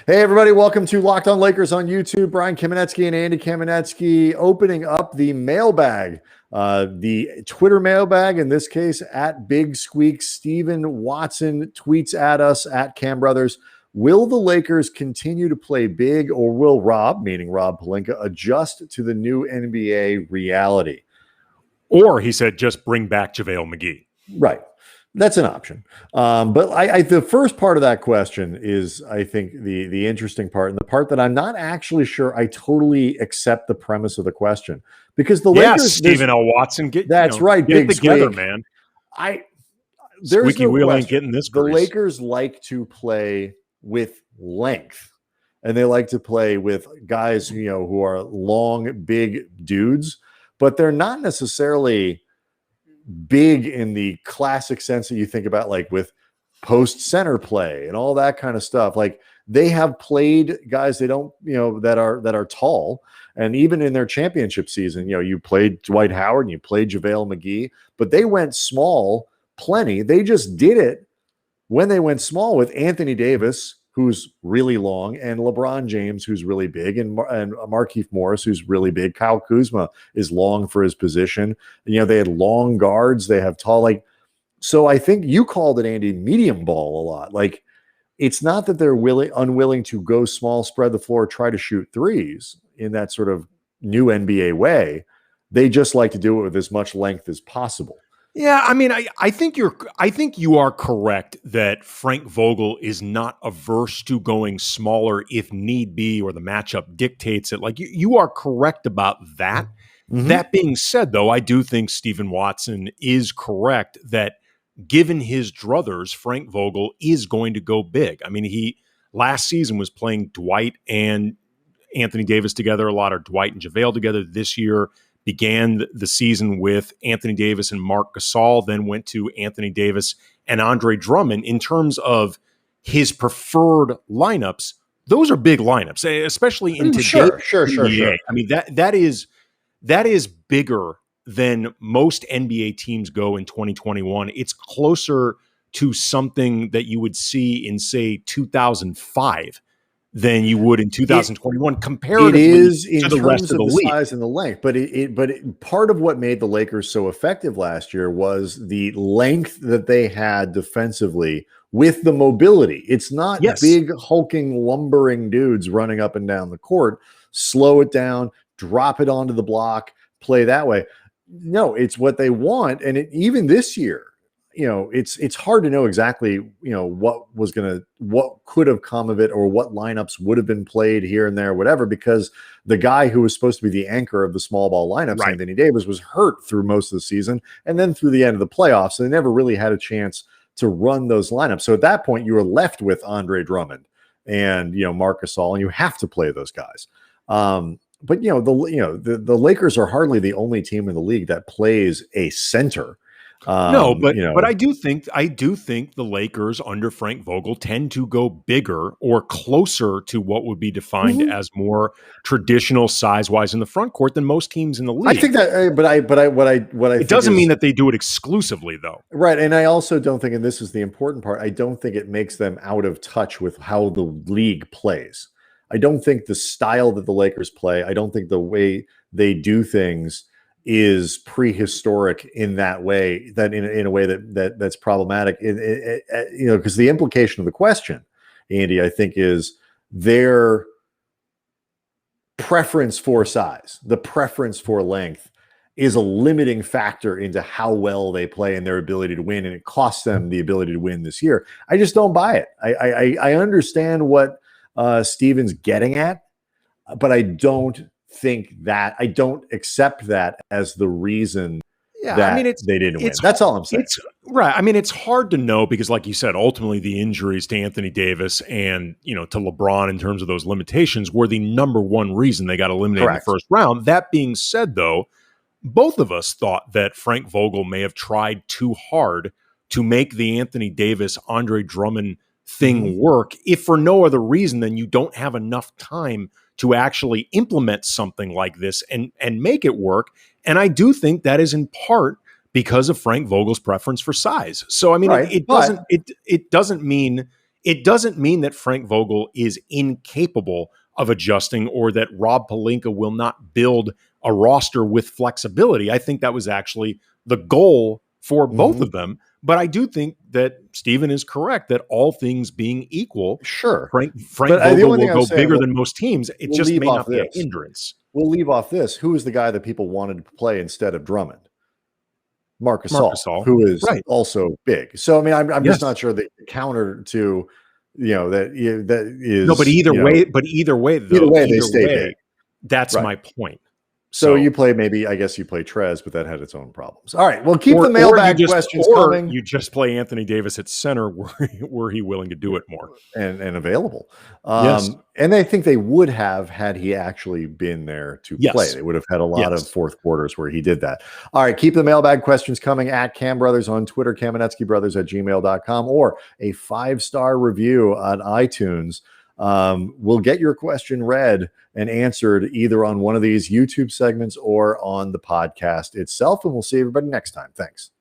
Hey, everybody, welcome to Locked On Lakers on YouTube. Brian Kamenetsky and Andy Kamenetsky opening up the mailbag, the Twitter mailbag, in this case, at Big Squeak. Steven Watson tweets at us, at Cam Brothers. Will the Lakers continue to play big, or will Rob, meaning Rob Pelinka, adjust to the new NBA reality? Or he said, just bring back JaVale McGee. Right. That's an option. But the first part of that question is, I think, the interesting part, and the part that I'm not actually sure I totally accept the premise of the question, because the Lakers, Stephen L. Watson, right, get Big it together, Squeak. man. There's Squeaky no wheel question. ain't getting this The grease. Lakers like to play with length, and they like to play with guys, who are long, big dudes, but they're not necessarily big in the classic sense that you think about, like with post center play and all that kind of stuff. Like, they have played guys they don't, that are tall. And even in their championship season, you played Dwight Howard and you played JaVale McGee, but they went small plenty. They just did it when they went small with Anthony Davis, who's really long, and LeBron James, who's really big, and Markieff Morris, who's really big. Kyle Kuzma is long for his position. They had long guards. They have tall, so I think you called it, Andy, medium ball a lot. Like, it's not that they're unwilling to go small, spread the floor, try to shoot threes in that sort of new NBA way. They just like to do it with as much length as possible. Yeah, I mean, I think you are correct that Frank Vogel is not averse to going smaller if need be, or the matchup dictates it. Like, you are correct about that. Mm-hmm. That being said, though, I do think Stephen Watson is correct that given his druthers, Frank Vogel is going to go big. I mean, he last season was playing Dwight and Anthony Davis together a lot, or Dwight and JaVale together. This year began the season with Anthony Davis and Marc Gasol, then went to Anthony Davis and Andre Drummond. In terms of his preferred lineups, those are big lineups, especially in today's NBA. I mean, that is bigger than most NBA teams go in 2021. It's closer to something that you would see in, say, 2005 than you would in 2021 comparatively to the rest of the league. Size and the length, but part of what made the Lakers so effective last year was the length that they had defensively with the mobility. It's not big, hulking, lumbering dudes running up and down the court. Slow it down, drop it onto the block, play that way. No, it's what they want. And even this year, it's hard to know exactly, what could have come of it, or what lineups would have been played here and there, whatever, because the guy who was supposed to be the anchor of the small ball lineups, right, Anthony Davis, was hurt through most of the season and then through the end of the playoffs. So they never really had a chance to run those lineups. So at that point, you were left with Andre Drummond and, Marc Gasol, and you have to play those guys. But the Lakers are hardly the only team in the league that plays a center. But I do think the Lakers under Frank Vogel tend to go bigger or closer to what would be defined as more traditional size-wise in the front court than most teams in the league. I think that, but it doesn't mean that they do it exclusively, though. Right, and I also don't think, and this is the important part, I don't think it makes them out of touch with how the league plays. I don't think the style that the Lakers play, I don't think the way they do things is prehistoric in that way, that in a way that's problematic. Because the implication of the question, Andy, I think, is their preference for size, the preference for length, is a limiting factor into how well they play and their ability to win, and it costs them the ability to win this year. I just don't buy it. I understand what Steven's getting at, but I don't accept that as the reason they didn't win. That's all I'm saying. Right. I mean, it's hard to know because, like you said, ultimately the injuries to Anthony Davis and, to LeBron in terms of those limitations were the number one reason they got eliminated in the first round. That being said, though, both of us thought that Frank Vogel may have tried too hard to make the Anthony Davis, Andre Drummond thing work, if for no other reason than you don't have enough time to actually implement something like this and make it work. And I do think that is in part because of Frank Vogel's preference for size. So I mean, it doesn't mean It doesn't mean that Frank Vogel is incapable of adjusting or that Rob Pelinka will not build a roster with flexibility. I think that was actually the goal for both of them. But I do think that Stephen is correct that all things being equal, Sure. Frank But the Vogel only thing will I'm go saying, bigger than most teams. It we'll just leave may off not be a this. hindrance. We'll leave off this. Who is the guy that people wanted to play instead of Drummond? Marc Gasol, who is right. also big. So I mean, I'm Yes. just not sure the counter to, that is No, but either way, they stay big. That's Right. my point. So you play, maybe, I guess you play Trez, but that had its own problems. All right. Well, keep the mailbag questions coming. You just play Anthony Davis at center were he willing to do it more. And available. Yes. And I think they would have had he actually been there to play. They would have had a lot of fourth quarters where he did that. All right. Keep the mailbag questions coming at Cam Brothers on Twitter, KamenetskyBrothers@gmail.com, or a 5-star review on iTunes. We'll get your question read and answered either on one of these YouTube segments or on the podcast itself. And we'll see everybody next time. Thanks.